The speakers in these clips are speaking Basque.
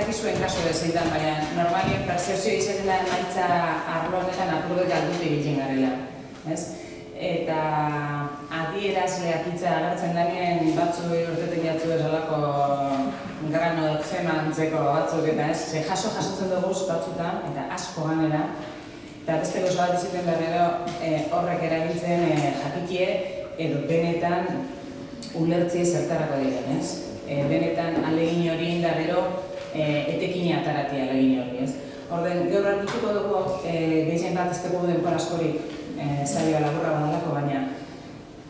dakizuen kasu bezaitan, baina normalien percepzio izaten da emaitza arlo honetan apurdo galdutu egiten garela. Eta adierazleak hitza agertzen denean batzu urtetik jatzu esalako grano zemantzeko batzuk eta jasotzen dugu batzutan eta asko ganera. Eta beste gozo bat izaten berrero horrek erabiltzen jakikie edo benetan ulertzie zertarako diren, ez? Benetan alegin hori da gero etekina ataratia alegin hori, ez? Orden, gaur argutuko dugu gehien bat ez dugu denbora askorik zaila laburra badalako, baina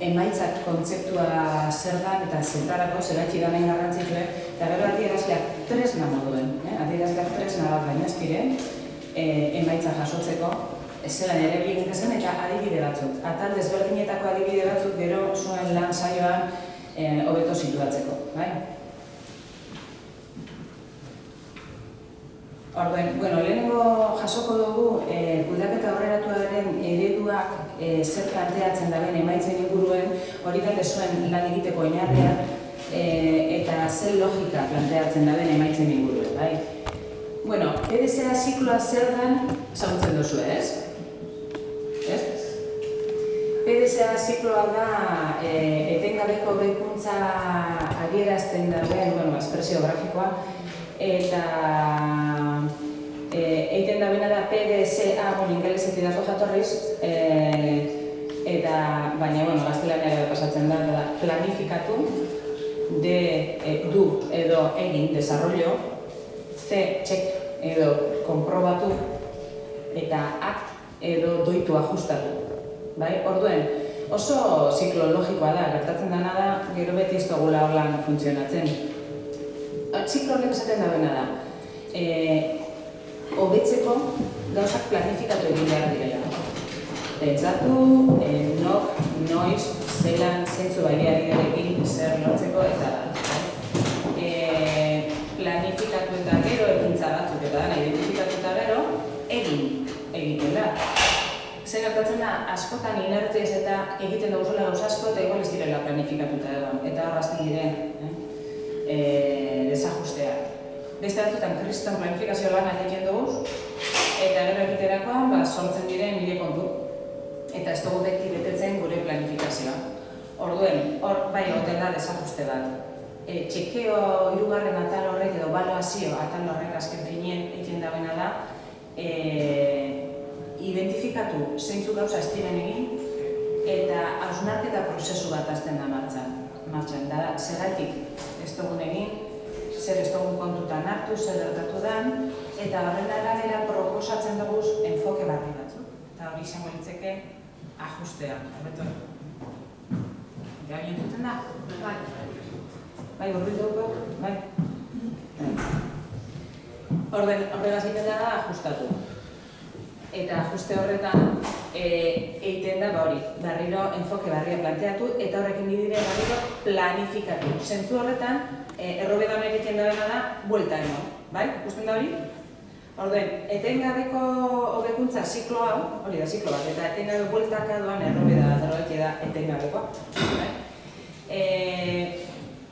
emaitzak kontzeptua zer da eta zertarako zeraitxi da nahi garrantzituen eta gero adierazleak tresna moduen, adierazleak tresna bat baina ez diren emaitza jasotzeko zelan ere egiten zen eta adibide batzuk. Atal desberdinetako adibide batzuk gero zuen lan saioan hobeto situatzeko, bai? Orduen, lehenengo jasoko dugu kudeaketa aurreratuaren ereduak zer planteatzen daben emaitzen inguruen hori da zuen lan egiteko oinarria eta zer logika planteatzen daben emaitzen inguruen, bai? PDCA zikloa zer den ezagutzen duzu, ez? PDCA zikloa da etengabeko hobekuntza adierazten daben, espresio grafikoa, eta egiten dabena da PDCA, ingelesetik dago jatorriz, eta, baina, gaztelaniara pasatzen da, planifikatu, du edo egin, desarrollo, C, check edo konprobatu, eta act edo doitu ajustatu. Orduen, oso ziklo logikoa da, gertatzen dena da, gero beti ez dugula holan funtzionatzen. Ziklo horrek esaten dabena da, hobetzeko gauzak planifikatu egin behar direla. Pentsatu, nok, noiz, zelan, zeintzu baliabiderekin zer lortzeko eta planifikatu eta gero ekintza batzuk eta dana identifikatu eta gero egiten da. Zer gertatzen da, askotan inertziaz eta egiten duguzula gauz asko eta igual ez direla planifikatuta egon, eta arrazten diren desajusteak. Beste batzutan kriston planifikazio lanak egiten dugu, eta gero egiterakoan sortzen diren nire kontu. Eta ez dugu beti betetzen gure planifikazioa. Orduen, hor bai egoten da desajuste bat. Txekeo hirugarren atal horrek edo baloazio atal horrek azken finien egiten dabena da, identifikatu zeintzu gauza ez diren egin eta hausnarketa prozesu bat hasten da martxan. Da, zergatik ez dugun egin, zer ez dugun kontutan hartu, zer gertatu den, eta horren arabera proposatzen dugu enfoke barri batzuk. Eta hori izango litzeke ajustea. Eta hori entzuten da? Bai, horri dugu? Bai. Horregaz egiten da ajustatu. Eta ajuste horretan egiten da hori, berriro enfoke barria planteatu eta horrekin bidire berriro planifikatu. Zentzu horretan, errobeda honek egiten dabena da, buelta eman, bai? Ikusten da hori? Orduen, etengabeko hobekuntza ziklo hau, hori da ziklo bat, eta etengabe bueltaka doan errobeda bat da etengabekoa.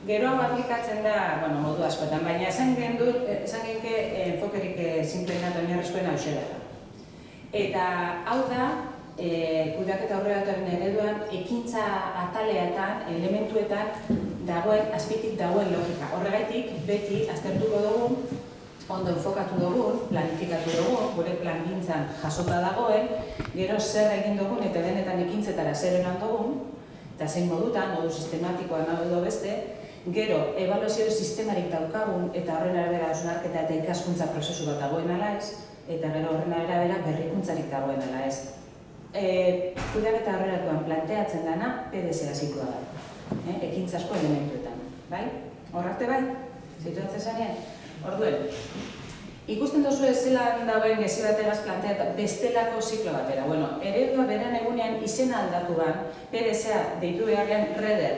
Gero hau aplikatzen da, modu askotan, baina esan genke enfokerik simpleena eta oinarrizkoena hauxe da. Eta hau da, kudeaketa aurreratuaren ereduan, ekintza ataleetan, elementuetan dagoen, azpitik dagoen logika. Horregaitik, beti aztertuko dugu, ondo enfokatu dugun, planifikatu dugun, gure plangintzan jasota dagoen, gero zer egin dugun eta benetan ekintzetara zer eran dugun, eta zein modutan, modu sistematikoa nago edo beste, gero ebaluazio sistemarik daukagun eta horren arabera hausnarketa eta ikaskuntza prozesu bat dagoen ala ez, eta gero horren arabera berrikuntzarik dagoen ala ez. Kudeaketa aurreratuan planteatzen dana PDCA zikloa da, ekintzasko elementuetan, bai? Horrarte bai? Zituatzen zanean? Orduen, ikusten duzu ez zelan dagoen gezi bateraz planteat bestelako ziklo batera. Eredua beren egunean izena aldatu ban, PDCA deitu beharrean Reader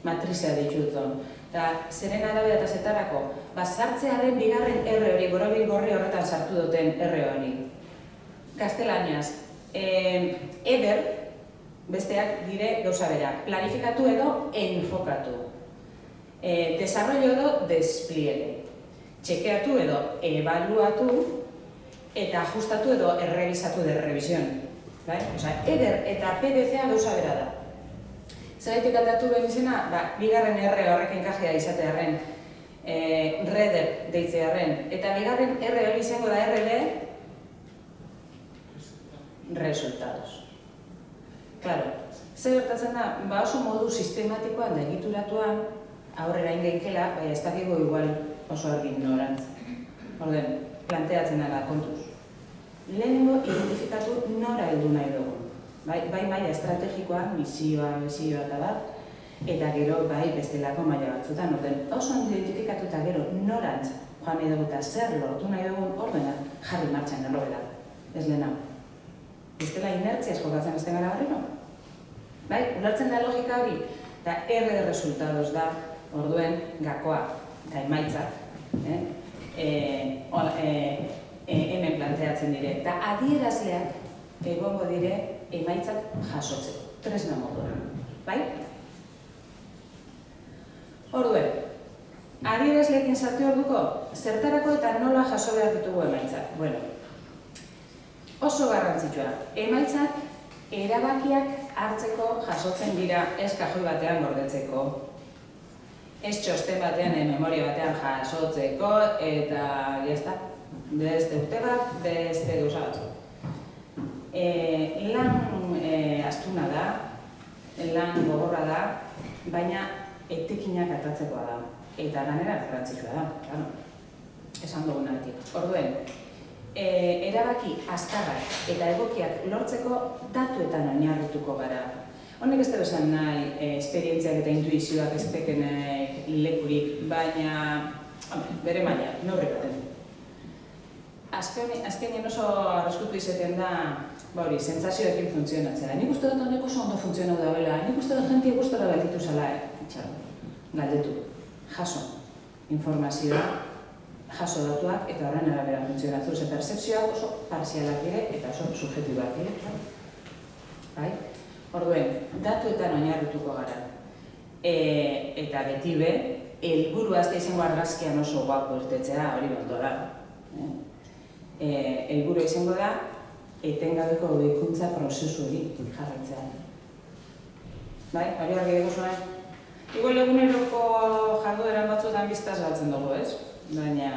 matrizea deitu dutzen. Eta zeren arabera eta zetarako, sartzearen bigarren R hori, gorobil gorri horretan sartu duten R hori. Gaztelaniaz, eder, besteak dire gauza bera, planifikatu edo enfokatu. Desarrollo edo despliegue. txekeatu edo ebaluatu eta ajustatu edo errebisatu de revision. Eder eta PDF-a gauza bera da. Zeraitik aldatu behar izena, bigarren R horrek enkajea izatearen, Reader deitzearen, eta bigarren R hori izango da RD, resultados. Claro, zer gertatzen da, oso modu sistematikoan da egituratuan, aurrera ingeinkela, ez dakigu igual oso argi ignorantza. Orden, planteatzen dara kontuz. Lehenengo identifikatu nora heldu nahi dugu. Bai maila estrategikoa, misioa eta bat, eta gero bestelako maila batzutan. Orden, oso identifikatu eta gero norantz joan nahi dugu eta zer lortu nahi dugun ordena jarri martxan errobela. Ez lehen hau. Bestela inertziaz jokatzen ezten gara barriro. Ulertzen da logika hori, eta R resultados da, orduen gakoa eta emaitzak. Hemen planteatzen dire, eta adierazleak egongo dire emaitzak jasotzeko, tresna moduan. Bai? Orduen, adierazleekin sartu orduko, zertarako eta nola jaso behar ditugu emaitzak? Bueno, oso garrantzitsua, emaitzak erabakiak hartzeko jasotzen dira ez kajoi batean gordetzeko, ez txosten batean, memoria batean jasotzeko, eta jazta. Beste urte bat, beste gauza bat. Lan astuna da, lan gogorra da, baina etekinak atatzekoa da. Eta ganera garrantzitsua da, esan dugunatik. Orduen, erabaki azkarrak eta egokiak lortzeko datuetan oinarrituko gara. Honek ez da esan nahi, esperientziak eta intuizioak ez peken lekurik, baina bere maila, neurri baten. Azkenien oso arraskutu izaten da, sentsazioekin funtzionatzea. Nik uste dut honek oso ondo funtzionau dauela, nik uste dut jentia gustora batitu zala, galdetu, jaso informazioa, jaso datuak eta horren arabera funtzionatzu. Ze percepzioak oso parzialak dire eta oso subjetibak dire. Orduen, datuetan oinarrituko gara. Eta beti be, helburua ez da izango argazkian oso guapo irtetzea, hori ondora. Helburua izango da, etengabeko hobekuntza prozesu hori jarraitzea. Hori argi dugu zuen? Igual eguneroko jardueran batzuetan biztaz batzen dugu, ez? Baina,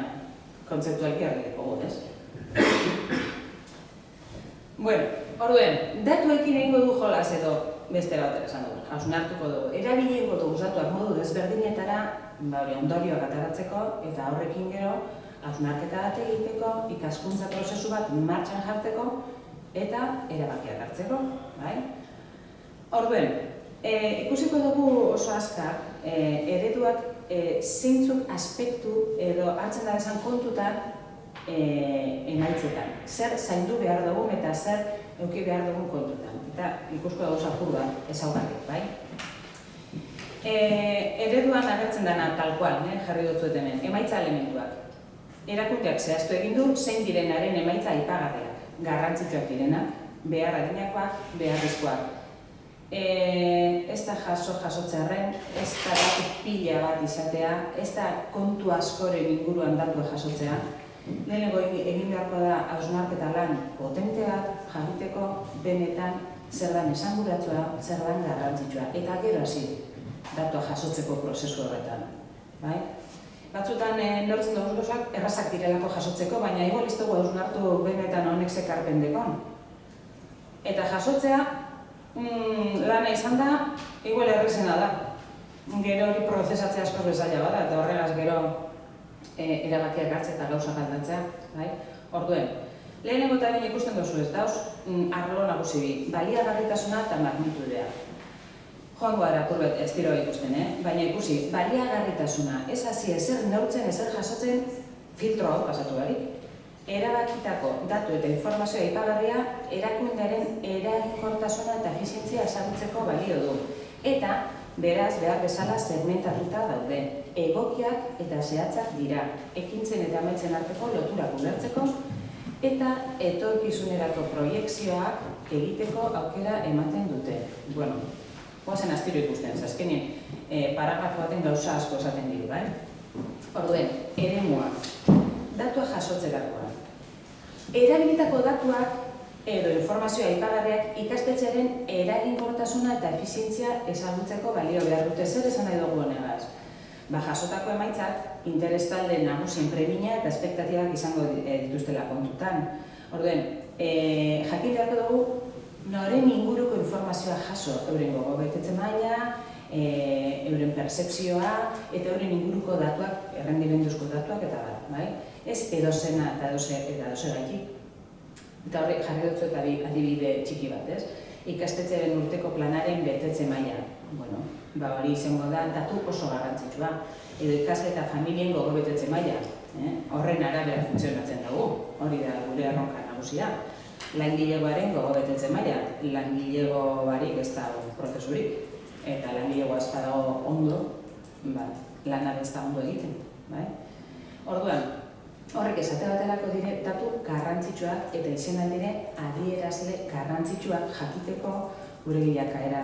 kontzeptualki argi dugu, ez? Bueno, orduen, datuekin egingo du jolaz edo beste batera esan dugu, hausnartuko dugu. Erabiliengo dugu datuak modu desberdinetara, ondorioak ataratzeko eta horrekin gero, hausnarketa bat egiteko, ikaskuntza prozesu bat martxan jartzeko eta erabakiak hartzeko. Orduen, ikusiko dugu oso azkar, ereduak zeintzuk aspektu edo hartzen da esan kontutan emaitzetan. Zer zaindu behar dugun eta zer eduki behar dugun kontutan. Eta ikusko dugu zapur bat ezaugarri, bai? Ereduan agertzen dena tal cual, jarri dutzuet hemen, emaitza elementuak. Erakundeak zehaztu egin du zein direnaren emaitza aipagarriak, garrantzitsuak direnak, behar adinakoak, beharrezkoak. Ez da jasotzearren, ez da datu pila bat izatea, ez da kontu askoren inguruan datua jasotzea. Lehenengo egin beharko da hausnarketa lan potenteak jakiteko benetan zer dan esanguratsua, zer dan garrantzitsua. Eta gero hasi datua jasotzeko prozesu horretan. Batzutan nortzen dugu gauzak errazak direlako jasotzeko, baina igual ez dugu hausnartu benetan honek zekarpen dekon. Eta jasotzea lana izan da, igual errezena da. Gero hori prozesatzea askoz bezaila bada, eta horregaz gero erabakiak hartzea eta gauzak aldatzea. Orduen, lehenengo eta behin ikusten duzu ez dauz, arlo nagusi bi, baliagarritasuna eta magnitudea. Joango gara purbet ez dira ikusten, baina ikusi, baliagarritasuna, ez hasi ezer neurtzen, ezer jasotzen filtro hau pasatu barik. Erabakitako datu eta informazioa aipagarria erakundearen eraginkortasuna eta efizientzia ezagutzeko balio du. Eta, beraz, behar bezala segmentatuta daude. Egokiak eta zehatzak dira, ekintzen eta amaitzen arteko loturak ulertzeko eta etorkizunerako proiekzioak egiteko aukera ematen dute. Bueno, goazen astiro ikusten, azkenien paragrafo baten gauza asko esaten diru, Orduen, eremua, datuak jasotzerakoa. Erabilitako datuak edo informazioa aipagarriak ikastetxearen eraginkortasuna eta efizientzia ezagutzeko balio behar dute. Zer esan nahi dugu honegaz? Jasotako emaitzak interes talde nagusien premia eta espektatibak izango dituztela kontutan. Orduen, jakin beharko dugu noren inguruko informazioa jaso, euren gogobetetze maila, euren percepzioa eta euren inguruko datuak, errendimenduzko datuak eta bai? Ez edozena eta edozegaitik. Eta horrek jarri dutzu eta adibide txiki bat, ez? Ikastetxearen urteko planaren betetze maila. Bueno, hori izango da datu oso garrantzitsua. Edo ikasle eta familien gogo betetze maila. Horren arabera funtzionatzen dugu. Hori da gure erronka nagusia. Langilegoaren gogo betetze maila. Langilego barik ez da prozesurik. Eta langilegoa ez badago ondo, lana ez da ondo egiten. Orduan, horrek esate baterako dire datu garrantzitsuak eta izen aldire adierazle garrantzitsuak jakiteko gure bilakaera.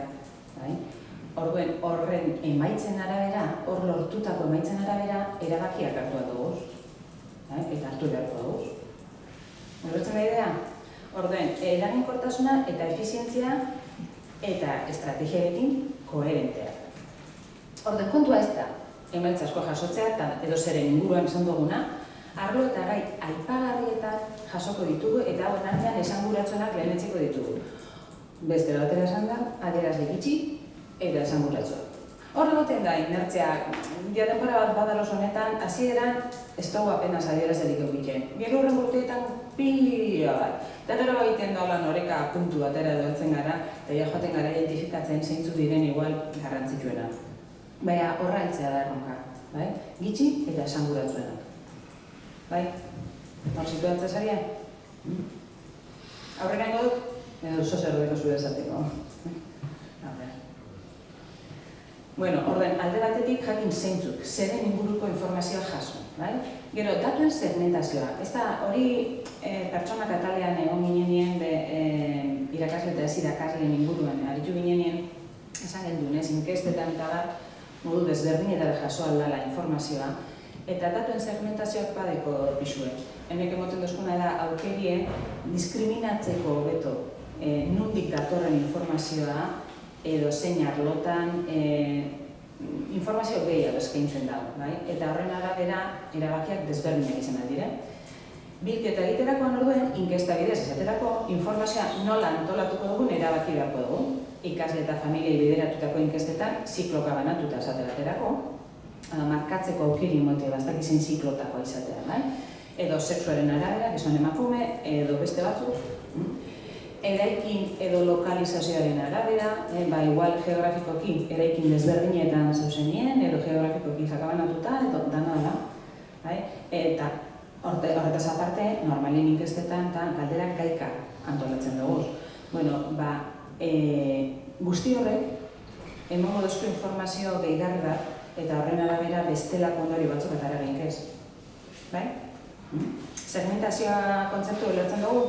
Orduen, horren emaitzen arabera, hor lortutako emaitzen arabera, erabakiak hartu dugu. Eta hartu beharko dugu. Horretzen da idea? Orduen, eraginkortasuna eta efizientzia eta estrategiarekin koherentea. Orduen, kontua ez da, emaitza asko jasotzea eta edo zeren inguruan esan duguna, arlo eta gai aipagarrietan jasoko ditugu eta hauen artean esanguratsuenak lehenetsiko ditugu. Beste batera esan da, adierazle gitxi eta esanguratsua. Hor egoten da, inertzia, denbora bat badaroz honetan, hasieran ez dugu apenas adierazlerik egiten. Gero horren urteetan pila bat. Eta gero egiten da noreka puntu batera edotzen gara, eta joaten gara identifikatzen zeintzuk diren igual garrantzitsuena. Baina horra heltzea da erronka, gitxi eta esanguratsuenak. Bai, hor situatzea zaria? Aurrera ingo dut? Edo oso zer deko zure esateko. Bueno, orden, alde batetik jakin zeintzuk, zeren inguruko informazioa jaso. Gero, datuen segmentazioa. Ez da, hori pertsona katalean egon ginean irakasle eta ez irakasleen inguruan. Aritu ginean, esan gendun, inkestetan eta bat, modu desberdinetara jaso aldala informazioa. Eta datuen segmentazioak badeko pisue. Henek emoten duzkuna da aukerie diskriminatzeko hobeto nondik datorren informazioa edo zein arlotan informazio gehiago eskaintzen dago. Eta horren arabera erabakiak desberdinak izan dira. Bilketa egiterakoan orduen, inkesta bidez esaterako, informazioa nola antolatuko dugun erabaki beharko dugu. Ikasle eta familiei bideratutako inkestetan zikloka banatuta esate baterako, markatzeko aukeri mote bastak izen ziklotakoa izatea, edo sexuaren arabera, gizon emakume, edo beste batzuk, eraikin edo lokalizazioaren arabera, igual geografikoki eraikin desberdinetan zauzenien, edo geografikoki zakabanatuta, edo dana da, eta horretaz aparte, normalien inkestetan galderak gaika antolatzen dugu. Bueno, guzti horrek emango duzko informazio gehigarri bat, eta horren arabera bestelako ondori batzuk eta eragin ez. Segmentazioa kontzeptu ulertzen dugu?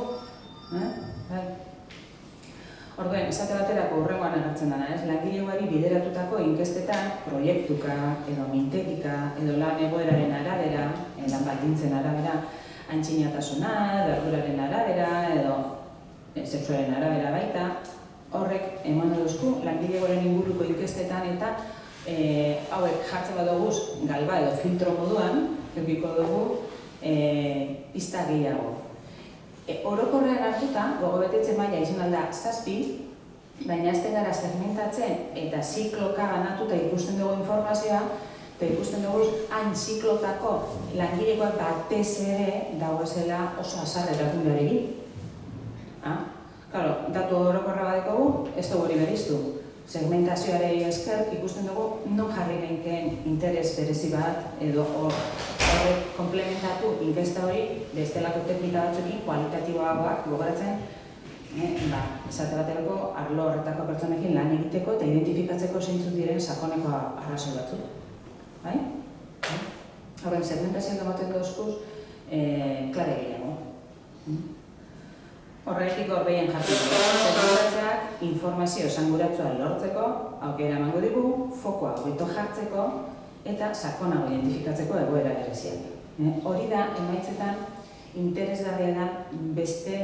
Orduen, esate baterako hurrengoan agertzen dena, langilegoari bideratutako inkestetan proiektuka, edo mintekika, edo lan egoeraren arabera, lan baldintzen arabera, antxinatasuna, arduraren arabera, edo sexuaren arabera baita, horrek eman duzku langilegoaren inguruko inkestetan eta hauek jartzen badoguz galba edo filtro moduan, eukiko dugu pista gehiago. Orokorrean hartuta, gogobetetze maila izan alda 7, baina ez gara segmentatzen eta zikloka banatuta ikusten dugu informazioa, eta ikusten dugu hain ziklotako langilekoak batez ere dagoezela oso azar erakundearekin. Datu orokorra badekogu, ez dugu hori beriztu. Segmentazioarei esker ikusten dugu non jarri gainkeen interes berezi bat edo horrek komplementatu inkesta hori bestelako teknika batzuekin kualitatiboagoak gogoratzen esate baterako arlo horretako pertsonekin lan egiteko eta identifikatzeko zeintzuk diren sakoneko arrazoi batzuk. Horren segmentazioak ematen dauzkuz klare gehiago. Horretik horbeien jartzeko, segmentatzeak informazio esanguratsua lortzeko, aukera emango digu, fokoa hobeto jartzeko, eta sakonago identifikatzeko egoera bereziak. Hori da, emaitzetan, interesgarria da beste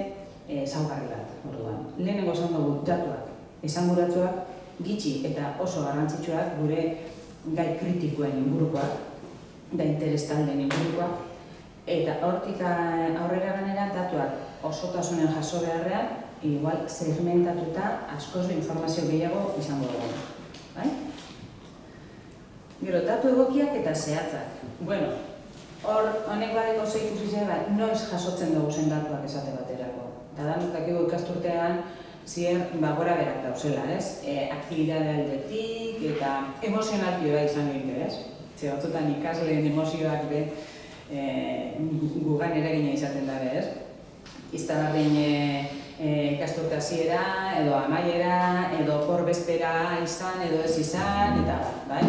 ezaugarri bat, orduan. Lehenengo esan dugu datuak, esanguratsuak, gitxi eta oso garrantzitsuak gure gai kritikoen ingurukoak, da interes taldeen ingurukoak, eta hortik aurrera ganera datuak osotasunen jaso beharrean, igual segmentatuta askoz informazio gehiago izango dugu. Bai? Gero, datu egokiak eta zehatzak. Bueno, honek badeko ze ikusi bat, noiz jasotzen dugu zen datuak esate baterako. Eta da, dakigu ikasturtean, ziren, gora berak dauzela, ez? Aktibidade aldetik eta emozionalki bai izan interes. Ze batzutan ikasleen emozioak gugan eragina izaten dabe, ez? Iztagarrin ikasturte hasiera, edo amaiera, edo porbestera izan, edo ez izan, eta bai?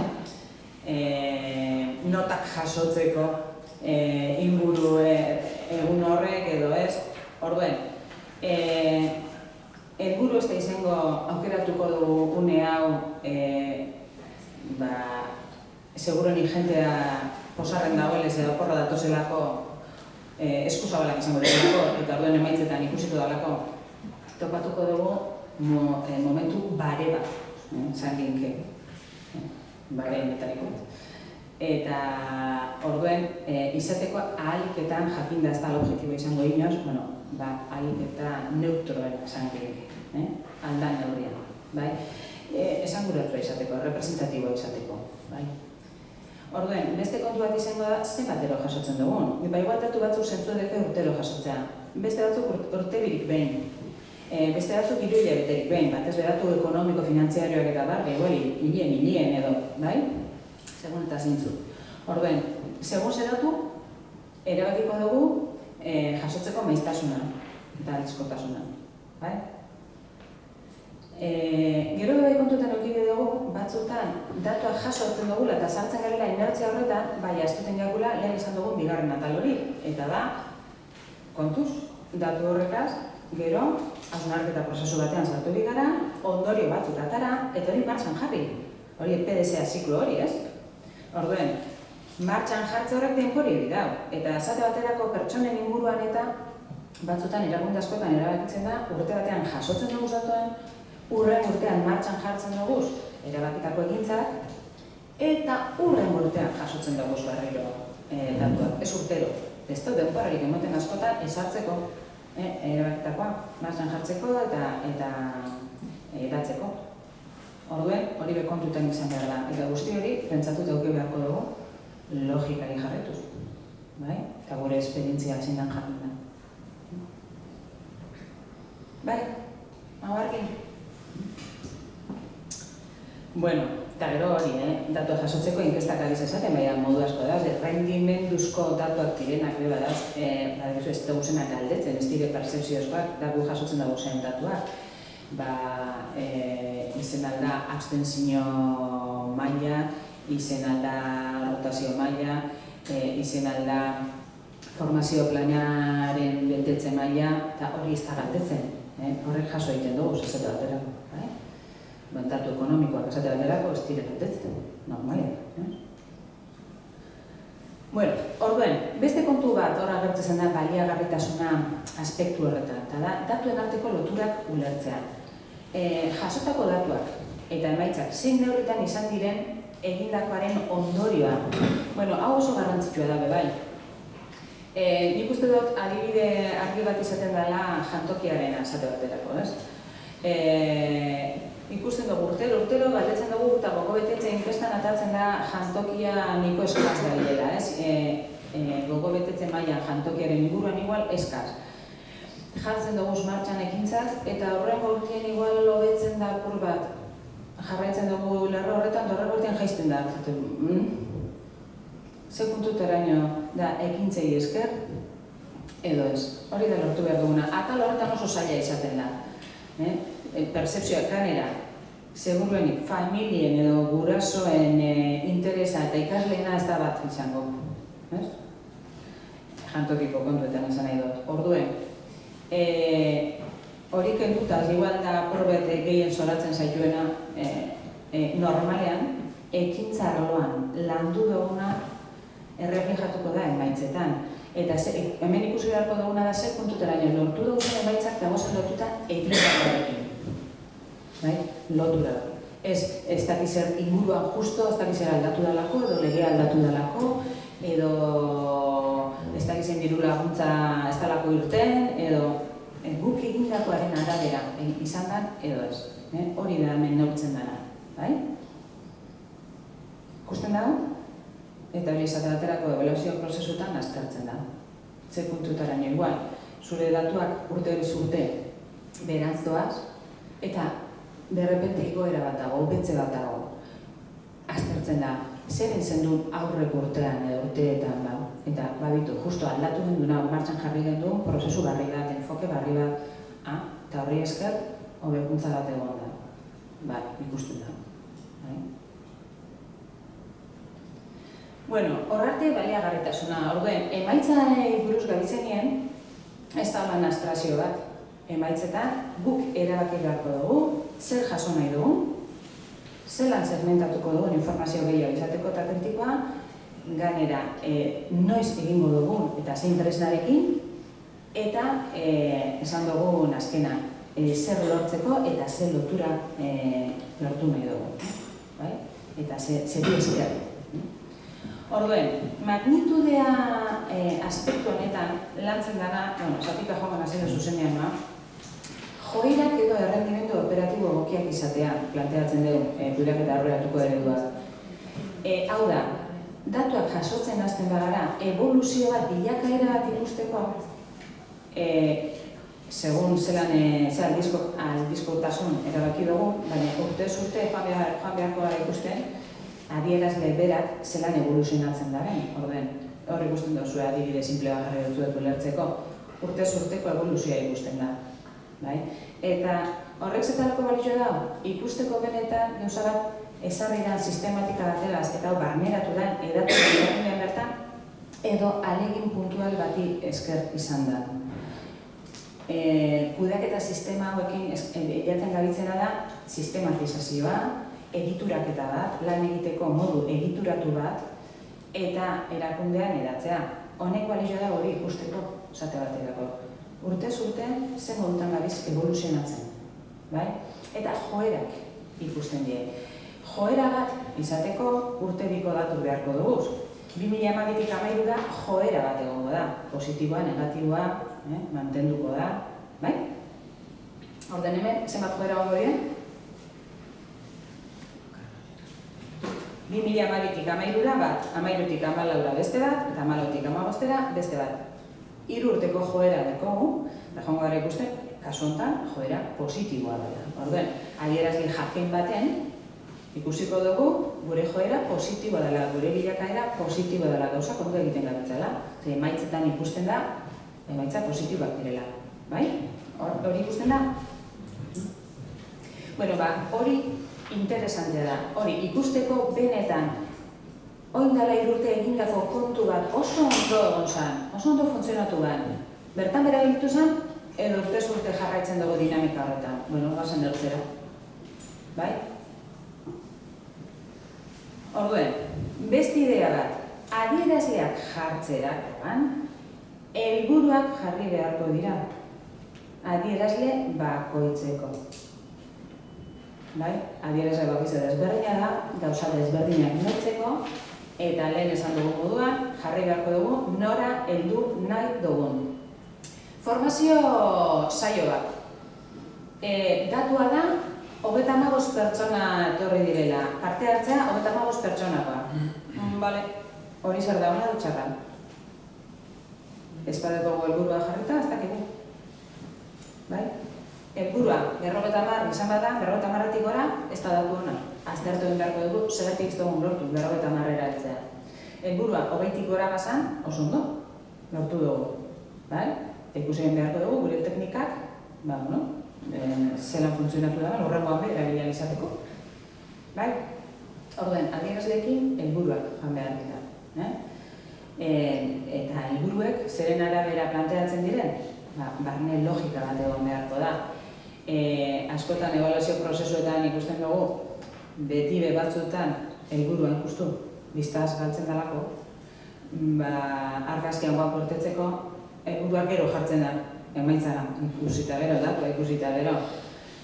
Notak jasotzeko inguru egun horrek, edo ez? Orduen, helburu ez da izango aukeratuko dugu une hau seguruenik jentea posarren dagoelez edo porra datozelako eskuzabalak izango dugu, eta orduen emaitzetan ikusiko dalako topatuko dugu momentu bare bat, zanginke, bare metariko. Eta orduen izateko ahaliketan jakinda ez da objektibo izango inoz, ahaliketa neutroen zanginke, aldan neurrian. Esanguratua izateko, representatiboa izateko. Orduen, beste kontu bat izango da, zenbatero jasotzen dugun. Igual datu batzuk zentzu edeke urtero jasotzea. Beste batzuk urtebirik behin. Beste batzuk hiru hilabeterik behin. Batez datu ekonomiko-finantziarioak eta barri, hilien edo, bai? Segun eta zintzu. Orduen, segun ze datu, erabakiko dugu jasotzeko maiztasuna eta alizkotasuna. Gero bai kontutan eukide dugu, batzutan datuak jaso hartzen dugula eta sartzen garela inertzia horretan, bai, aztuten gagula lehen izan dugun bigarren atal hori. Eta da, kontuz, datu horrekaz, gero, hausnarketa prozesu batean sartu gara, ondorio batzuk atara, eta hori martxan jarri. Hori PDCA ziklo hori, ez? Orduen, martxan jartze horrek denbori hori dau. Eta esate baterako pertsonen inguruan eta batzutan erakunde askotan erabakitzen da, urte batean jasotzen dugu datuen, urren urtean martxan jartzen duguz erabakitako egintzak, eta urren urtean jasotzen duguz berriro datuak. Ez urtero, ez da denborarik emoten askotan ezartzeko erabakitakoa, martxan jartzeko eta edatzeko. Orduen, hori bekontutan izan behar da. Eta guzti hori, pentsatu eta beharko dugu logikari jarretuz. Eta gure esperientzia zindan jakin da. Bai, hau argi. Bueno, eta gero hori, datuak jasotzeko inkestak abiz esaten, baina modu asko da, rendimenduzko datuak direnak beba da, ez dugu zenak aldetzen, ez dire percepziozkoak, dago jasotzen dago zen datuak. Izen alda abstentzio maila, izen alda rotazio maila, izen alda formazio planaren betetze maila, eta hori ez da galdetzen. Horrek jaso egiten dugu, esate baterako. Datu ekonomikoak esate baterako ez dire galdetzen, normalia. Bueno, orduen, beste kontu bat hor agertzen da baliagarritasuna aspektu horretan, eta da, datuen arteko loturak ulertzea. Jasotako datuak eta emaitzak zein neurritan izan diren egindakoaren ondorioa. Bueno, hau oso garrantzitsua da, bai. Nik uste dut adibide argi bat izaten dela jantokiaren esate baterako, ez? Ikusten dugu urtero, galdetzen dugu eta gogo betetze inkestan atatzen da jantokia niko eskaz da bilela, ez? Gogo betetze mailan jantokiaren inguruan igual eskaz. Jartzen dugu martxan ekintzak eta horrengo urtean igual lobetzen da apur bat. Jarraitzen dugu lerro horretan, horrengo urtean jaizten da. Ze puntuteraino da ekintzei esker, edo ez. Hori da lortu behar duguna. Atal horretan oso zaila izaten da. Percepzioa kanera, seguruenik familien edo gurasoen interesa eta ikasleena ez da bat izango. Jantokiko kontuetan izan nahi dut. Orduen, hori kendutaz, igual da porbet gehien zoratzen zaituena normalean, ekintza arloan landu duguna erreflejatuko da emaitzetan. Eta hemen ikusi beharko duguna da zer puntuteraino lortu dugun emaitzak dagozen lotuta ekintzarekin. Lotura da. Ez dakiz zer inguruan justo, ez dakiz zer aldatu dalako, edo legea aldatu dalako, edo ez dakiz zen diru laguntza ez dalako irten, edo guk egindakoaren arabera izan da, edo ez. Hori da hemen neurtzen dena. Ikusten dago? Eta hori esaterako ebaluazio prozesuetan aztertzen da. Ze puntutaraino igual, zure datuak urte hori urte beranz doaz, eta berrepente igoera bat dago, hobetze bat dago. Aztertzen da, zer entzen duen aurreko urtean edo urteetan da. Eta baditu, justo aldatu genduna, martxan jarri genduen, prozesu barri bat, enfoke barri bat, eta horri esker, hobekuntza bat egon da. Ikusten da. Bueno, horrarte baliagarritasuna. Orduen, emaitzai buruz gabizenien, ez da lan abstrazio bat. Emaitzetan, guk erabaki beharko dugu, zer jaso nahi dugu, zelan segmentatuko dugun informazio gehiago izateko eta kritikoa, gainera, noiz egingo dugun eta zein tresnarekin, eta esan dugun azkena, zer lortzeko eta zer lotura lortu nahi dugu. Eta zer esker. Orduen, magnitudea aspektu honetan lantzen dana, zatika joan gana zuzenean da, joirak edo errendimendu operatibo egokiak izatea planteatzen dugu kudeaketa aurreratuko ereduak. Hau da, datuak jasotzen hasten bagara, evoluzio bat, bilakaera bat ikusteko, segun zelan aldizkotasun erabaki dugu, baina urtez urte joan beharko gara ikusten, adierazle berak zelan evoluzionatzen daren. Hor ikusten duzu adibide simplea jarri dutzuek ulertzeko, urtez urteko evoluzioa ikusten da. Eta horrek zetarako balio da, ikusteko benetan gauza bat ezarri da sistematika bategaz eta barneratu da edatu behar bertan, edo alegin puntual bati esker izan da. Kudeaketa sistema hauekin jatzen gabitzena da sistematizazioa, egituraketa bat, lan egiteko modu egituratu bat, eta erakundean edatzea. Honek balio da hori ikusteko zate baterako. Urtez urte, zen modutan gabiz evoluzionatzen. Eta joerak ikusten die. Joera bat izateko urte biko datu beharko dugu. 2012-tik 2013 da joera bat egongo da. Positiboa, negatiboa, mantenduko da. Orden hemen, zenbat joera egongo dira? 2012-tik 2013 bat, 2013-tik 2014 beste bat, eta 2014-tik 2015 beste bat. 3 urteko joera dekogu, eta joango gara ikusten, kasu honetan, joera positiboa dela. Orduen, adierazle jakin baten, ikusiko dugu, gure joera positiboa dela, gure bilakaera positiboa dela, gauza kontu egiten gabitzela. Emaitzetan ikusten da, emaitza positiboak direla. Hori ikusten da? Hori interesantea da. Hori ikusteko benetan, oin dela 3 urte egindako kontu bat oso ondo egon zen, oso ondo funtzionatu ben. Bertan bera bilitu zen, edo urtez urte jarraitzen dugu dinamika horretan. Gazen ertzera. Orduen, beste idea bat, adierazleak jartzerakoan, helburuak jarri beharko dira. Adierazle bakoitzeko. Adierazle bakoitza desberdina da, gauza desberdinak neurtzeko, eta lehen esan dugu moduan, jarri beharko dugu nora heldu nahi dugun. Formazio saio bat. Datua da, 35 pertsona etorri direla. Parte hartzea, 35 pertsonakoa. Hori zer da hona dutxarra. Ez badeko helburua jarrita, ez dakigu. Helburua, 50 izan bada, 50-tik gora, ez da datu hona. Aztertu egin beharko dugu, zeratik ez dugun lortu, 50-era heltzea. Helburua, 20-tik gora bazan, oso ondo, lortu dugu. Ikusi egin beharko dugu, gure teknikak, zelan funtzionatu da, horrengoan be, erabilian izateko. Orduen, adierazleekin helburuak jan behar dira. Eta helburuek zeren arabera planteatzen diren, barne logika bat egon beharko da. Askotan ebaluazio prozesuetan ikusten dugu, beti batzuetan helburuan justu, biztaz galtzen dalako, argazkian guapo urtetzeko, helburuak gero jartzen da, emaitzara, ikusita gero, datua ikusita gero,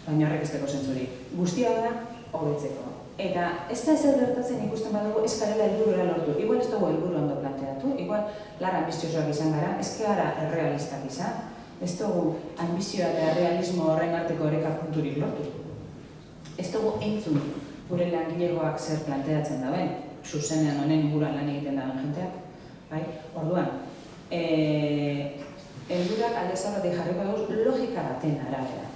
baina horrek ez deko zentzurik. Guztia da, hobetzeko. Eta ez da ezer gertatzen ikusten badugu ez garela helburura lortu. Igual ez dugu helburu ondo planteatu, igual lar ambiziosoak izan gara, ez gara errealistak izan, ez dugu ambizioa eta realismo horren arteko oreka punturik lortu. Ez dugu entzun gure langilegoak zer planteatzen daben, zuzenean honen inguruan lan egiten daben jenteak. Orduan, helburuak alde zaurratik jarriko dugu logika baten arabera.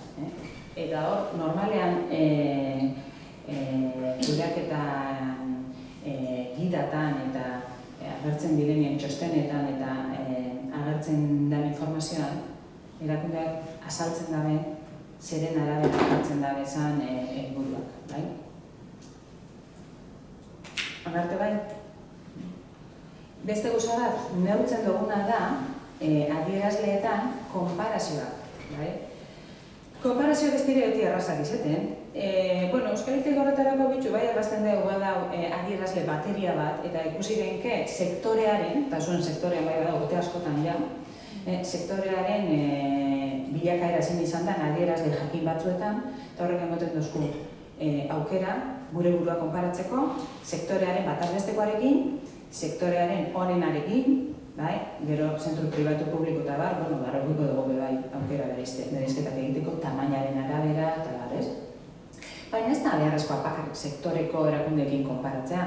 Eta hor, normalean kudeaketan, gidatan eta agertzen direnien txostenetan eta agertzen den informazioan, erakundeak azaltzen dabe, zeren arabera jartzen dabe zan helburuak. Onarte bai? Beste gauza bat, neurtzen duguna da, adierazleetan, konparazioak. Konparazioak ez dire beti errazak izaten. Euskal Herriko horretarako bitxu bai errazten dugu bada adierazle bateria bat, eta ikusi genke sektorearen, eta zuen sektorean bai bada gote askotan ja, sektorearen bilakaera zein izan da adierazle jakin batzuetan, eta horrek emoten duzku aukera, gure burua konparatzeko, sektorearen batarbestekoarekin, sektorearen onenarekin, gero zentru pribatu publiko eta bar, barrokiko dugu bai aukera bereizketak egiteko, tamainaren arabera eta bar, ez? Baina ez da beharrezkoa bakarrik sektoreko erakundeekin konparatzea.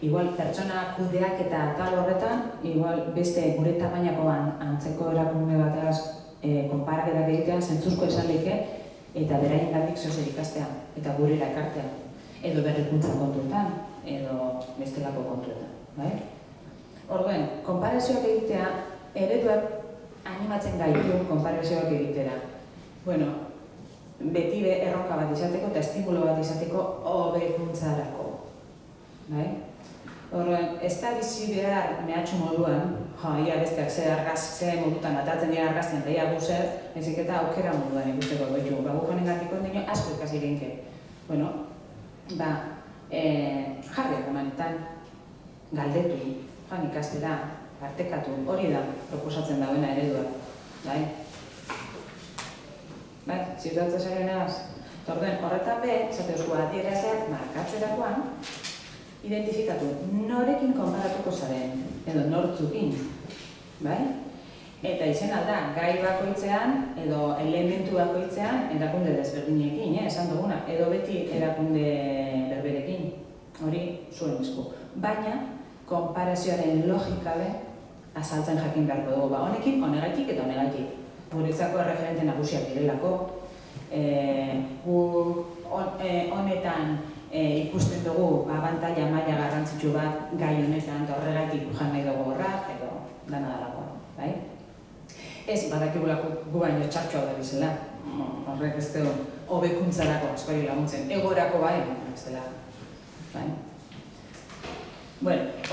Igual pertsona kudeak eta tal horretan, igual beste gure tamainakoan antzeko erakunde bateaz konparaketak egitea zentzuzko esan leke eta beraien gandik zozer ikastea eta gurera ekartea. Edo berrikuntza kontuetan, edo bestelako kontuetan. Orduen, konparazioak egitea, ereduak animatzen gaitu konparazioak egitera. Beti erronka bat izateko eta estimulo bat izateko hobekuntzarako. Orduen, ez da bizi behar mehatxu moduan, ia besteak ze modutan atatzen dira argazten eta ia guzer, ezik eta aukera moduan ikusteko goitu. Guk honen gatiko dino asko ikasi genke. Jarri emanetan, galdetu, joan ikastera, partekatu, hori da proposatzen dauena eredua. Ziurtatzen zarenaz. Horretan be, zate eusko adierazleak markatzerakoan, identifikatu norekin konparatuko zaren, edo nortzukin. Eta izen alda, gai bakoitzean, edo elementu bakoitzean, erakunde desberdinekin, esan duguna, edo beti erakunde berberekin, hori zuen esku. Baina, konparazioaren logika be, azaltzen jakin beharko dugu, honekin, honegaitik eta honegaitik. Guretzako erreferente nagusiak direlako, honetan ikusten dugu abantaila maila garrantzitsu bat gai honetan eta horregaitik jan nahi dugu horrak, edo dana dalakoa. Ez badakigulako gu baino txartxoa da bizela, horrek ez dugu hobekuntzarako askori laguntzen, egorako bai, ez dela.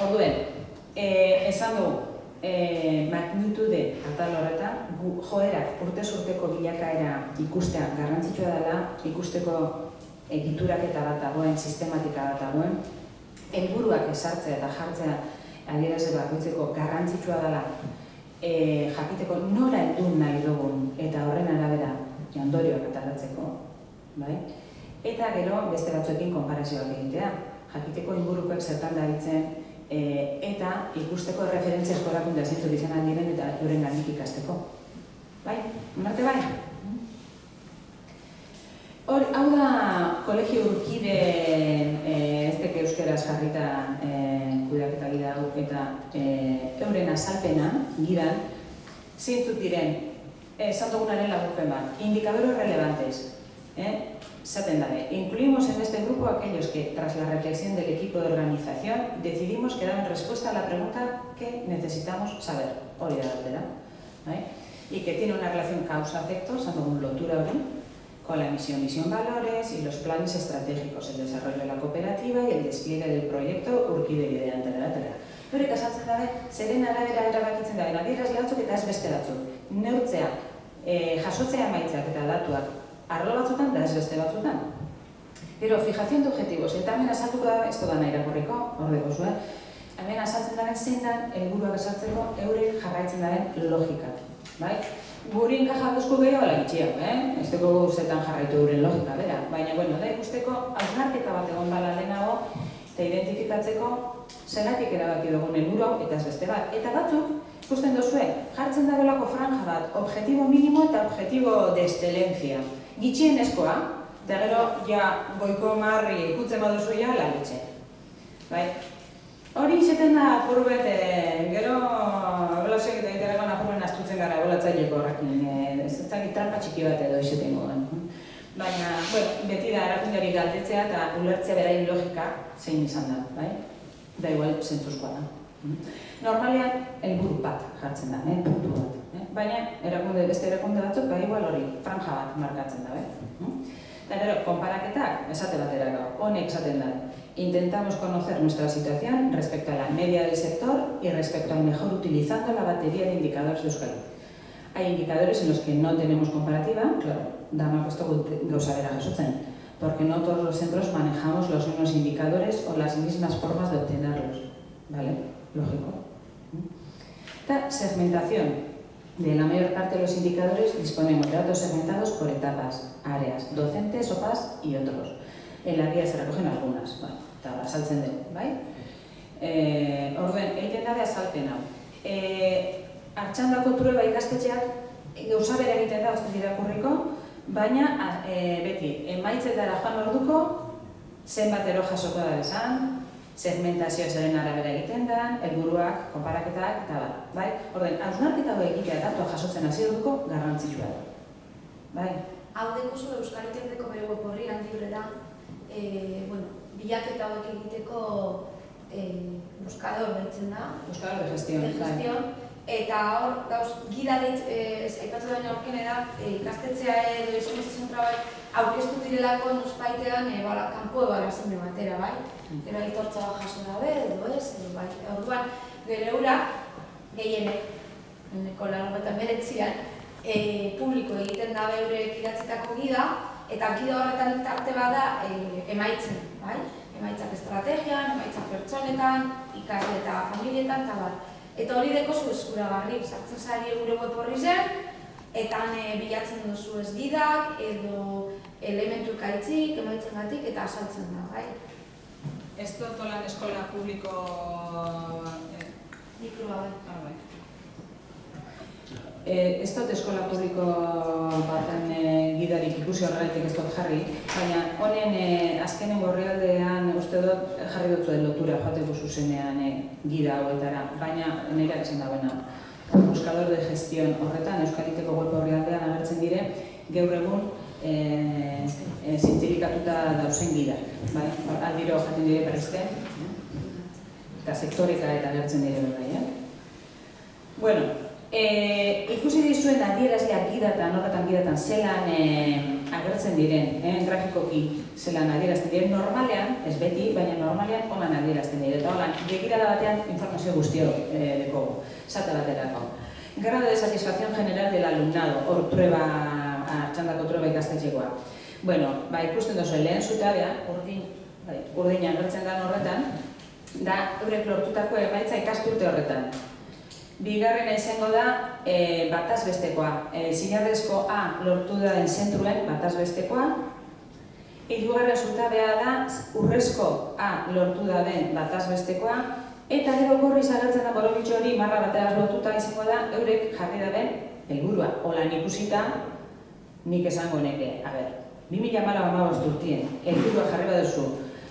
Orduen, esan dugu, magnitude atal horretan, joerak urtez urteko bilakaera ikustea garrantzitsua dela, ikusteko egituraketa bat dagoen, sistematika bat dagoen, helburuak ezartzea eta jartzea adierazle bakoitzeko garrantzitsua dela, jakiteko nora heldu nahi dugun eta horren arabera ondorioak ateratzeko. Eta gero beste batzuekin konparazioak egitea, jakiteko ingurukoek zertan dabitzen eta ikusteko erreferentziazko erakundea zeintzuk izan aldiren eta euren gandik ikasteko. Onarte bai? Hau da kolegio urkideen ez teke euskeraz jarrita kudeaketa gida hau eta euren azalpena, gidan, zeintzuk diren, esan dugunaren laburpen bat, indicadores relevantes. Zaten dabe, incluimos en este grupo aquellos que, tras la reflexión del equipo de organización, decidimos que daban respuesta a la pregunta que necesitamos saber, hori da galdera, y que tiene una relación causa-efecto, esan dugun lotura hori, con la misión, valores y los planes estratégicos, el desarrollo de la cooperativa y el despliegue del proyecto Urkide bidean, etc. Horrek azaltzen dabe, zeren arabera erabakitzen dabe, adierazle batzuk eta ez beste batzuk. Neurtzea, jasotzea emaitzak eta datuak arlo batzutan da ez beste batzutan. Gero, fijación de objetivos, eta hemen azaltuko da, ez da nahi irakurriko, hor deko zuen, hemen azaltzen daren zein dan, helburuak esartzeko eurek jarraitzen daren logika, bai? Guri enkaja duzko gehiago ala gitxiago, ez dugu zetan jarraitu euren logika, bera. Baina, bueno, da ikusteko hausnarketa bat egon bala lehenago, eta identifikatzeko zergatik erabaki dugun helburu hau eta ez beste bat. Eta batzuk, ikusten duzue, jartzen da belako franja bat, objetibo minimo eta objetibo de excelencia. Gitxienezkoa, eta gero, ja, goiko marri ikutzen baduzu ja, lagitxe. Bai? Hori izaten da apurbet, gero ebolazioak eta egiteragoan apurben astutzen gara ebolatzaileko horrekin, ez dakit trampa txiki bat edo izaten gogan. Baina, beti da erakundeari galdetzea eta ulertzea beraien logika zein izan da, bai? Da igual, zentzuzkoa da. Normalean, helburu bat jartzen da, puntu bat. Baina, beste erakunde batzuk, igual hori, franja bat markatzen da, bai? Eta gero, konparaketak, esate baterako, honek esaten da. Intentamos conocer nuestra situación respecto a la media del sector y respecto al mejor utilizando la batería de indicadores de Euskadi. Hay indicadores en los que no tenemos comparativa, claro, dama puesto gauzabera jasotzen, porque no todos los centros manejamos los mismos indicadores o las mismas formas de obtenerlos, ¿vale? Lógico. Esta segmentación. De la mayor parte de los indicadores disponemos de datos segmentados por etapas, áreas, docentes, OPAs y otros. En la guía se recogen algunas, eta azaltzen dugu, bai? Orduen, egiten dabe azalpen hau. Artxandako trueba ikastetxeak gauza bera egiten da, ozten irakurriko, baina beti, emaitzetara joan orduko, zenbat ero jasoko da esan, segmentazioa zeren arabera egiten da, helburuak, konparaketak, eta bai? Orden, hausnarketa hau egitea datua jasotzen hasi orduko garrantzitsua da. Bai? Hau dekuzu Euskal Itendeko bere web horrian librera, bilaketa hauek egiteko buscador deitzen da. Buscador de gestión. Eta hor, gida aipatu baina aurkene da, ikastetzea edo hizkuntza zentroa aurkeztu direlako nuspaitean kanpo ebaluazio batera, bai? Gero aitortza jaso dabe, edo ez, bai. Orduan, gero eura, gehienek, 99an, publiko egiten da eurek idatzitako gida, eta gida horretan tarte bada emaitzen, bai? Emaitzak estrategian, emaitzak pertsonetan, ikasle eta familietan, eta bar. Eta hori dekozu eskuragarri, sartzen zari gure web horri zen, eta bilatzen duzu ez gidak, edo elementu ikaitzik, emaitzen gatik, eta asaltzen da, bai? Ez dut lan eskola publiko... Mikroa, bai. Ez dut eskola publiko baten gidarik ikusi horretik ez dut jarri, baina honen azkenen gorrialdean uste dut jarri dut zuen lotura joateko zuzenean gida hauetara, baina nireak esan da bena. Buscador de gestión horretan, Euskaliteko web horrialdean agertzen dire, gaur egun zintzilikatuta dauzen gida. Aldiro jaten dire berrizten, eta sektoreka eta agertzen dire berda. Bueno, ikusi dizuen adierazleak gidatan, horretan gidatan zelan agertzen diren, grafikoki zelan adierazten diren, normalean, ez beti, baina normalean holan adierazten diren. Eta holan, begirada batean informazio guztio dekogu, zata baterako. Grado de satisfacción general del alumnado, hor trueba, txandako trueba ikastetxekoa. Bueno, ikusten duzu, lehen zutabea, urdin agertzen den horretan, da eurek lortutako emaitza ikasturte horretan. Bigarrena izango da bataz bestekoa. Zinarrezko A lortu da den zentruen bataz bestekoa. Hirugarren zutabea da urrezko A lortu da den bataz bestekoa. Eta gero gorriz agertzen da borobitxo hori marra bateraz lotuta izango da eurek jarri da den helburua. Holan ikusita nik esango neke. 2014 urtien helburua jarri baduzu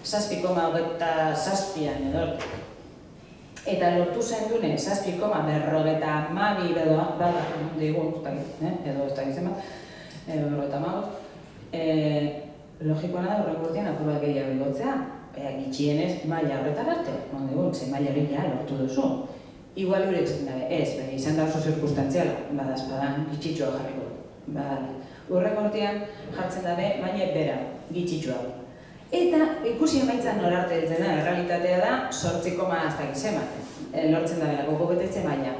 7,27an edo eta lortu zen dune 7,52 edo digun, edo ez da gizema, edo 55, logikoa da horrek urtean apur bat gehiago igotzea, gitxienez maila horretan arte, ze maila gehiago lortu duzu. Igual hurek zen dabe, ez, izan da oso zirkustantziala, badazpadan gitxitxoa jarriko. Horrek urtean jartzen dabe, maila bera, gitxitxoa. Eta ikusi emaitzan norarte heltzen da, errealitatea da 8,0 lortzen da belako gobetetze maila.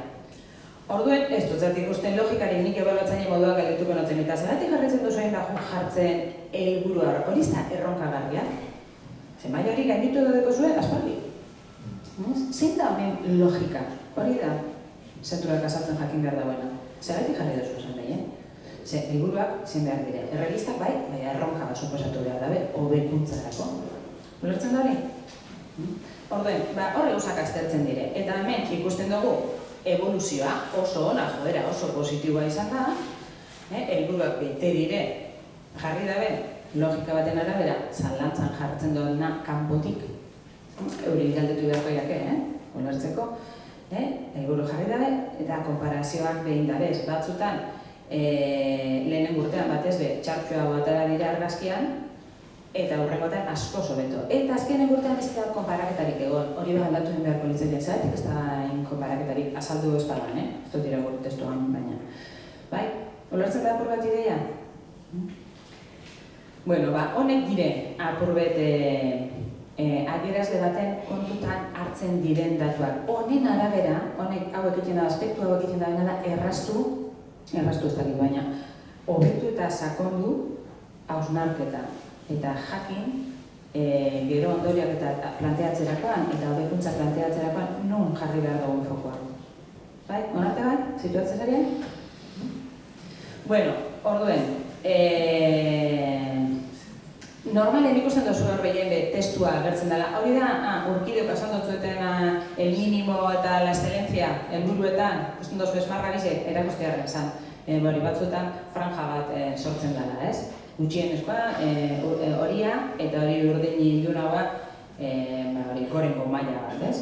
Orduen, ez dut zat ikusten logikari nik ebaluatzaile moduak galdetuko notzen, eta zeratik jarritzen duzuen da jartzen helburua hori ez da erronkagarria. Maila hori gainditu daudeko zuen, aspaldi. Zein da honen logika? Hori da, zenturak azaltzen jakin behar dagoena. Zeratik jarri duzu zen behin, Ze, helburuak zein behar dire. Erregistak bai, baina erronka bat suposatu behar dabe, hobekuntzarako. Ulertzen da hori? Orduen, horre gauzak aztertzen dire. Eta hemen ikusten dugu evoluzioa oso ona, joera, oso positiboa izan da, helburuak bete dire, jarri dabe, logika baten arabera, zalantzan jartzen duena kanpotik, euri galdetu beharko jake, ulertzeko, helburu jarri dabe, eta konparazioak behin dabez, batzutan, lehenen urtean batez be, txartxoa batara dira argazkian, eta hurrengotan asko sobeto. Eta azkenen urtean ez da konparaketarik egon, hori behar aldatu den beharko litzatzen zaitik, ez da konparaketarik azaldu espalan, ez dut dira gure testuan baina. Bai, ulertzen da apur bat ideia? Bueno, honek dire apur bet adierazle baten kontutan hartzen diren datuak. Honen arabera, honek hau ekiten da, aspektu hau ekiten da, erraztu ez dakit baina, hobetu eta sakondu hausnarketa. Eta jakin, gero ondoriak eta planteatzerakoan, eta hobekuntza planteatzerakoan, non jarri behar dugun fokoa. Bai, onarte bai, situatzenarien? Bueno, orduen, normalen ikusten duzu hor behien testua agertzen dela. Hori da, urkideok asan dutzueten el mínimo eta la excelencia, helburuetan, ikusten duzu esmargarrizek, erakustearen zan. Batzuetan franja bat sortzen dela, ez? Gutxienezkoa, horia, eta hori urdin ildunagoa, gorengo maila bat, ez?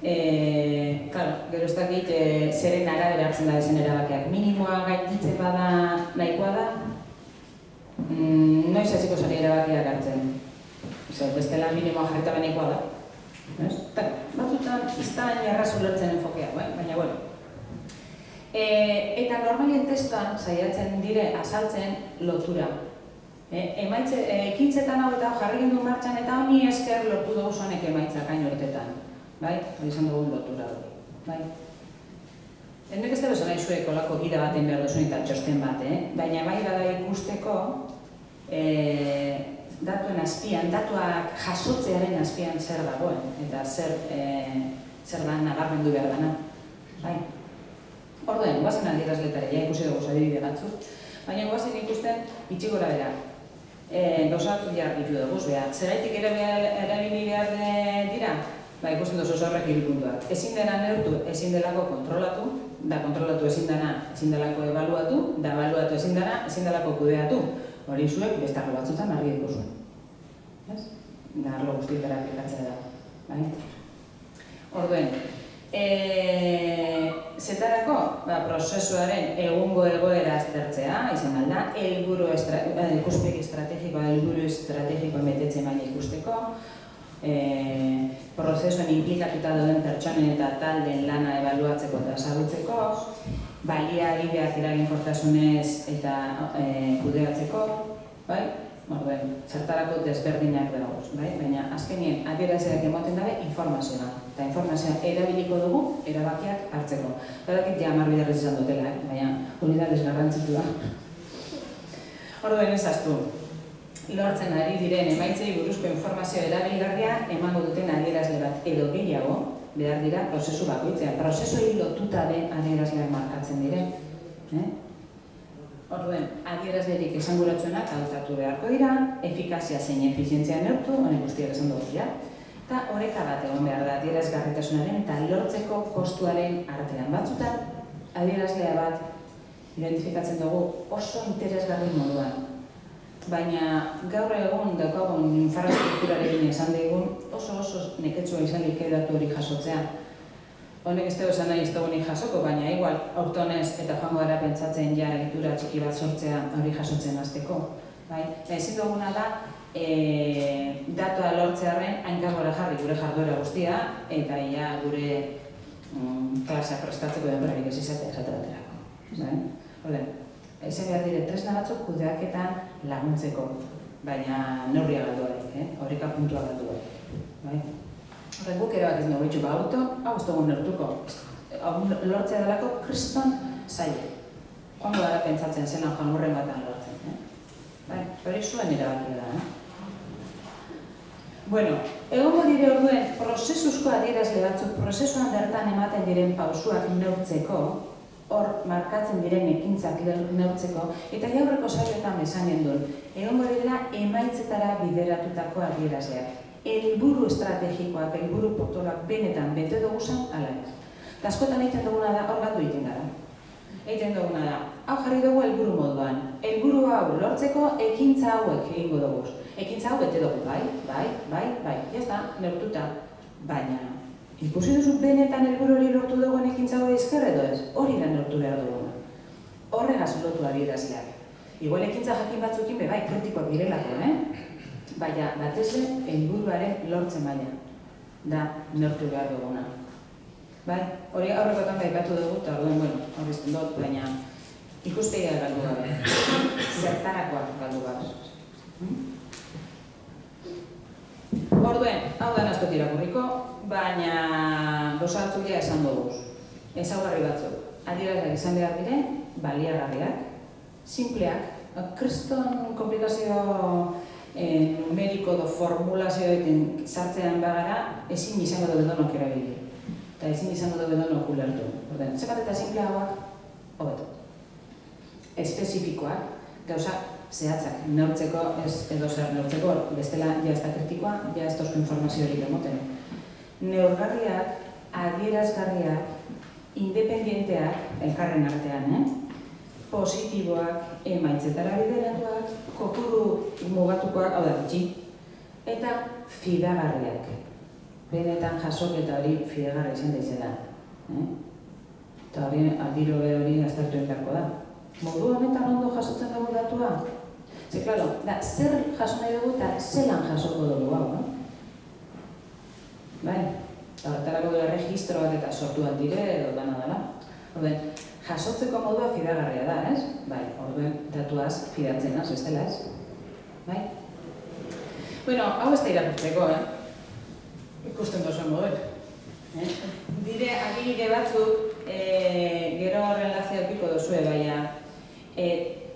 Gero ez dakit, zeren arabera hartzen da ezen erabakiak. Minimoa gainditzen bada nahikoa da, noiz hasiko zari erabakiak hartzen. Bestela minimoa jarrita nahikoa da. Batzutan, ez da erraz ulertzen enfokea, baina bueno. Eta normalien testuan saiatzen dire azaltzen lotura. Ekintzetan hau eta jarri gindu martxan eta honi esker lortu dugu zonek emaitzak hain urtetan. Hori izan dugu lotura hori. Hendek ez da bezala izuek olako gida baten behar duzun eta txosten bat, baina bai bada ikusteko datuen azpian, datuak jasotzearen azpian zer dagoen eta zer da nabarmendu behar dana. Orduen, guazen adierazletare, ikusi dugu adibide batzuk, baina guazen ikusten itxigora bera. Gauza batzuk jarri dugu, zeraitik erabili behar dira? Ikusten duzu horrek iripuntuak. Ezin dena neurtu, ezin delako kontrolatu, da kontrolatu ezin dena, ezin delako ebaluatu, da ebaluatu ezin dena, ezin delako kudeatu. Hori zuek beste arlo batzutan argi ikusun. Da arlo guztietara aplikatzea da. Orduen, zetarako prozesuaren egungo egoera aztertzea, izan alda, ikuspegi estrategikoa, helburu estrategikoa betetze maila ikusteko, prozesuan implikatuta dauden pertsonen eta taldeen lana ebaluatzeko eta ezagutzeko, baliabideak eraginkortasunez eta kudeatzeko, zertarako desberdinak dagoz, baina azkenien adierazleak ematen dabe informazioa. Eta informazioa erabiliko dugu erabakiak hartzeko. Badakit ja 10 biderrez izan dutela, baina hori da desgarrantzitu da. Orduen ezaztu, lortzen ari diren emaitzei buruzko informazio erabilgarria emango duten adierazle bat edo gehiago behar dira prozesu bakoitzean. Prozesuei lotuta den adierazleak markatzen dire. Orduen, adierazlerik esanguratsuenak hautatu beharko dira, efikazia zein efizientzia neurtu, honek guztiak esan dugu dira. Eta oreka bat egon behar da adierazgarritasunaren eta lortzeko kostuaren artean. Batzutan, adierazlea bat identifikatzen dugu oso interesgarri moduan. Baina gaur egun daukagun infrastrukturarekin esan digun oso neketsua izan datu hori jasotzea. Honek ez dugu esan nahi ez dugunik jasoko, baina igual autonez eta joango gara pentsatzen ja egitura txiki bat sortzea hori jasotzen hasteko. Ezin duguna da, datua lortzearen hainkas gora jarri gure jarduera guztia eta ia gure klasea prestatzeko denborarik ez izatea esaterako. Ezen behar dire tresna batzuk kudeaketan laguntzeko, baina neurria galduarik, horreka puntua galduarik. Horrek guk ere bat ez dugu itxuko auto, hau ez dugu neurtuko. lortzea delako kriston zaila. Ondo gara pentsatzen zelan joan urren batan lortzen. Hori zuen erabakia da. Bueno, egongo dire orduen prozesuzko adierazle batzuk, prozesuan bertan ematen diren pausuak neurtzeko, hor markatzen diren ekintzak neurtzeko, eta jaurreko saioetan esan gendun, egongo direla emaitzetara bideratutako adierazleak. Helburu estrategikoak, helburu potoloak benetan bete duguzan, ala ez. Eta askotan egiten duguna da, hor bat egiten gara. Egiten duguna da, hau jarri dugu helburu moduan. Helburu hau lortzeko ekintza hauek egingo dugu. Ekintza hau bete dugu, bai, jazta, neurtuta. Baina, ikusi duzu benetan helburu hori lortu dugun ekintza hau ezker edo ez? Hori da neurtu behar duguna. Horregaz lotu adierazleak. Igual ekintza jakin batzukin bai, kritikoak direlako, Baina, batezle, helburuaren lortzen baina. Da, neurtu behar duguna. Bai, hori aurrekotan gaipatu dugu, eta orduen, hori izten dut, baina ikuspegia galdu gabe. Zertarakoak galdu gabe. Orduen, hau da nazko tirakurriko, baina gauza batzuk ja esan dugu. Ezaugarri batzuk. Adierazleak izan behar dire, baliagarriak, simpleak, kriston komplikazio numeriko edo formulazioekin sartzean bagara, ezin izango dugu edonok erabili. Eta ezin izango dugu edonok ulertu. Zebat eta simpleagoak, hobeto. Espezifikoak, gauza zehatzak, neurtzeko ez edo zer neurtzeko, bestela ja ez da kritikoa, ja ez tozko informaziorik emoten. Neurgarriak, adierazgarriak, independienteak, elkarren artean, positiboak, emaitzetara bideratuak, kopuru mugatukoak, hau da gutxi, eta fidagarriak. Benetan jasoketa hori fidagarri izan daizela. Eta hori aldiro hori aztertu enkarko da. Modu honetan ondo jasotzen dugu datua? Ze, klaro, zer jaso nahi dugu eta zelan jasoko dugu hau, Bai, eta horretarako dira registro bat eta sortuak dire edo dana dela. Orduen, jasotzeko modua fidagarria da, ez? Bai, orduen datuaz fidatzen az, ez dela ez? Bai? Bueno, hau ez da irakurtzeko, ikusten duzuen moduen. Dire, adibide batzuk, gero relazio epiko duzue, baina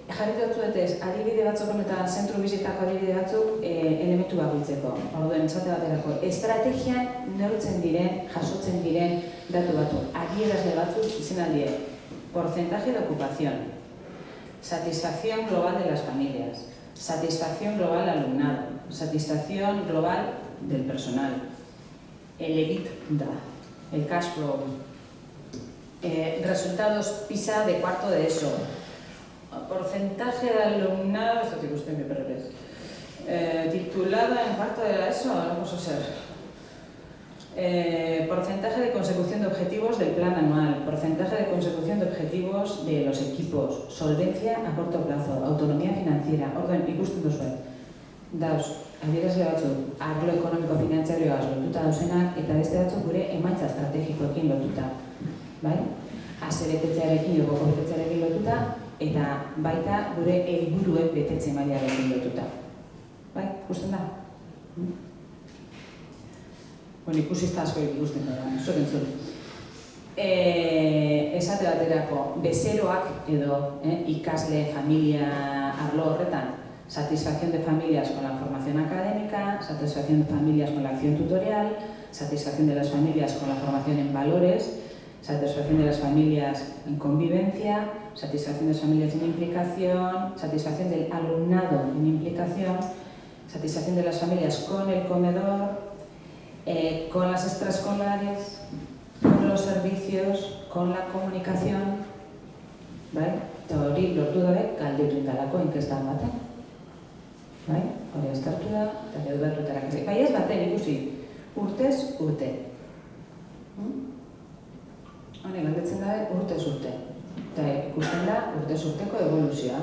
jarri dutzuetez, adibide batzuk honetan, zentru bizitako adibide batzuk elementu bakoitzeko. Orduen, esate baterako, estrategian neurtzen diren, jasotzen diren datu batzuk. Adierazle batzuk izan aldie. Porcentaje de ocupación, satisfacción global de las familias, satisfacción global al alumnado, satisfacción global del personal, el EBITDA, el cash flow, resultados PISA de cuarto de ESO, porcentaje de alumnado, esto te gusta en mi perrez, titulada en cuarto de la ESO, no puedo ser. Porcentaje de consecución de objetivos del plan anual, porcentaje de consecución de objetivos de los equipos, solvencia a corto plazo, autonomía financiera, orden ikusten duzue. Dauz, adierazle batzuk, arlo ekonomiko-finantzarioaz lotuta dauzenak, eta beste batzuk gure emaitza estrategikoekin lotuta. Bai? Asebetetzearekin, betetzearekin lotuta, eta baita gure helburuen betetze mailarekin lotuta. Bai? Ikusten da? Bueno, ikusizta askorik ikusten da, zuek entzun. Esate baterako, bezeroak edo ikasle, familia, arlo horretan, satisfacción de familias con la formación académica, satisfacción de familias con la acción tutorial, satisfacción de las familias con la formación en valores, satisfacción de las familias en convivencia, satisfacción de las familias en implicación, satisfacción del alumnado en implicación, satisfacción de las familias con el comedor, con las extraescolares, con los servicios, con la comunicación, bai? Eta hori lortu dabe galdetu indalako inkestan baten. Bai? Hori aztertu da, eta gero bertuterak. Bai ez baten ikusi, urtez urte. Hori galdetzen dabe urtez urte. Eta ikusten da urtez urteko evoluzioa.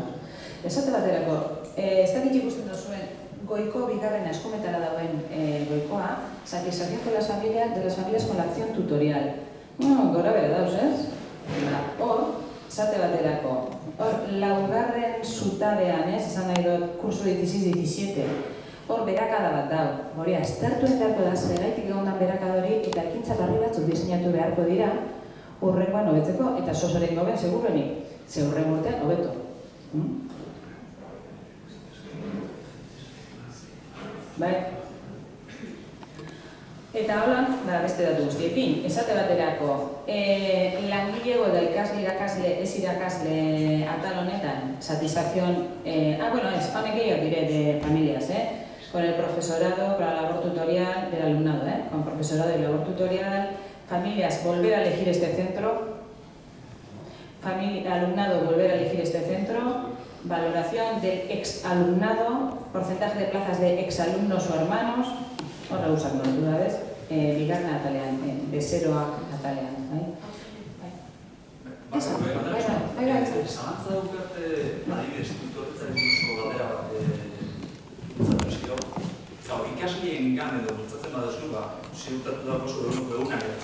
Esate baterako, ez dakit ikusten duzuen, goiko bigarrena eskumetara dauen goikoa, satisfacción de las familias con la acción tutorial. Gora bera dauz, ez? Hor, esate baterako, hor, laugarren zutabean, ez? Esan nahi dut, kurso 16-17, hor berakada bat dau. Hori, aztertu entarko da, zergaitik egon dan berakada hori, eta ekintza barri batzuk diseinatu beharko dira, urrengoan hobetzeko, eta sosoren goben seguruenik, ze urren urtean hobeto. Bai? Eta holan, beste datu guztiekin, esate baterako, langilego eta irakasle, ez irakasle atal honetan, satisfacción, honek gehiago dire de familias, con el profesorado para la labor tutorial del alumnado, con profesorado y labor tutorial, familias, volver a elegir este centro, alumnado, volver a elegir este centro, valoración del exalumnado, porcentaje de plazas de exalumnos o hermanos, horra usako duda bez, bigarren atalean, bezeroak atalean, bai? Zalantza daukat, adibidez, tutoretzaren buruzko galdera bat zatrezio. Ikasleen gan edo bultzatzen badezu, ziurtatu dago zure egunaren